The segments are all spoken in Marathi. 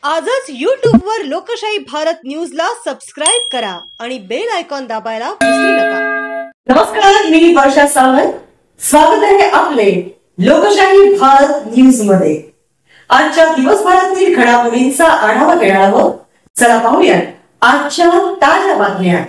आजच YouTube वर लोकशाही भारत न्यूजला सबस्क्राइब करा आणि बेल आयकॉन दाबायला विसरू नका। नमस्कार, मी वर्षा सावंत। स्वागत आहे आपले लोकशाही भारत न्यूज मध्ये। आजच्या दिवसभरातील घडामोडींचा आढावा घेणार आहोत। चला पाहूया आजच्या ताज्या बातम्या।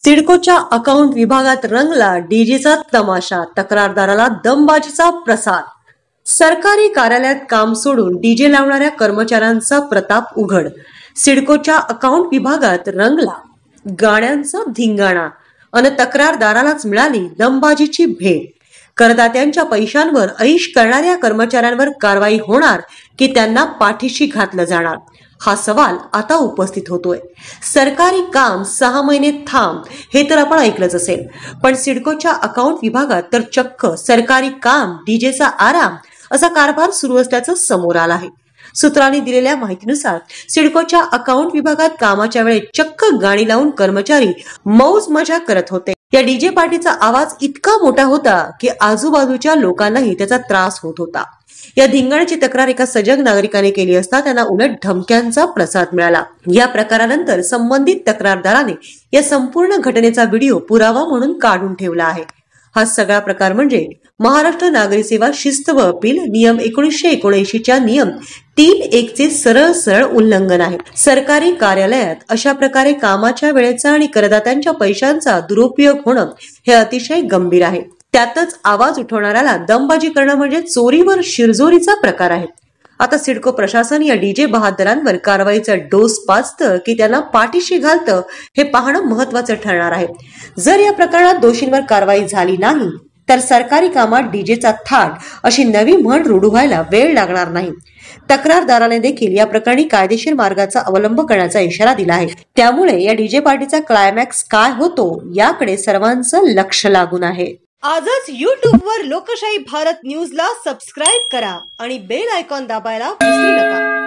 सिडकोच्या अकाउंट विभागात रंगला डीजेचा तमाशा, तक्रारदाराला दमबाजीचा प्रसाद। सरकारी कार्यालयात काम सोडून डीजे लावणाऱ्या कर्मचाऱ्यांचा प्रताप उघड। सिडकोच्या अकाउंट विभागात रंगला गाण्यांचा धिंगाणा अन तक्रारदारालाच मिळाली दमबाजीची भेट। करदात्यांच्या पैशांवर ऐश करणाऱ्या कर्मचाऱ्यांवर कारवाई होणार की त्यांना पाठीशी घातलं जाणार, हा सवाल आता उपस्थित होतोय। सरकारी काम 6 महिने थांब हे तर आपण ऐकलंच असेल, पण सिडकोच्या अकाउंट विभागात तर चक्क सरकारी काम डीजेचा आराम असा कारभार सुरू असल्याचं समोर आलं आहे। सूत्रांनी दिलेल्या माहितीनुसार सिडकोच्या अकाउंट विभागात कामाच्या वेळेत चक्क गाणी लावून कर्मचारी मौज मजा करत होते। या डीजे पार्टीचा आवाज इतका मोठा होता की आजूबाजूच्या लोकांनाही त्याचा त्रास होत होता। या धिंगाणाची तक्रार एका सजग नागरिकाने केली असता त्यांना उलट धमक्यांचा प्रसाद मिळाला। या प्रकारानंतर संबंधित तक्रारदाराने या संपूर्ण घटनेचा व्हिडिओ पुरावा म्हणून काढून ठेवला आहे। हा सगळा प्रकार म्हणजे महाराष्ट्र नागरी सेवा शिस्त व अपील नियम 1979 च्या नियम 3.1 चे सरळ उल्लंघन आहे। सरकारी कार्यालयात अशा प्रकारे कामाच्या वेळेचा आणि करदात्यांच्या पैशांचा दुरुपयोग होणं हे अतिशय गंभीर आहे। त्यातच आवाज उठवणाऱ्याला दमबाजी करणं म्हणजे चोरीवर शिरजोरीचा प्रकार आहे। आता सिडको प्रशासन या डीजे बहादरांवर कारवाईचा डोस पाजतं की त्यांना पाठीशी घालतं हे पाहणं महत्वाचं ठरणार आहे। जर या प्रकरणात दोषींवर कारवाई झाली नाही तर सरकारी कामात डीजेचा थाट अशी नवी म्हण रूढ व्हायला वेळ लागणार नाही। तक्रारदाराने देखील या प्रकरणी कायदेशीर मार्गाचा अवलंब करण्याचा इशारा दिला आहे। त्यामुळे या डीजे पार्टीचा क्लायमॅक्स काय होतो याकडे सर्वांचं लक्ष लागून आहे। आजच YouTube वर लोकशाही भारत न्यूजला सबस्क्राइब करा आणि बेल आयकॉन दाबायला विसरू नका।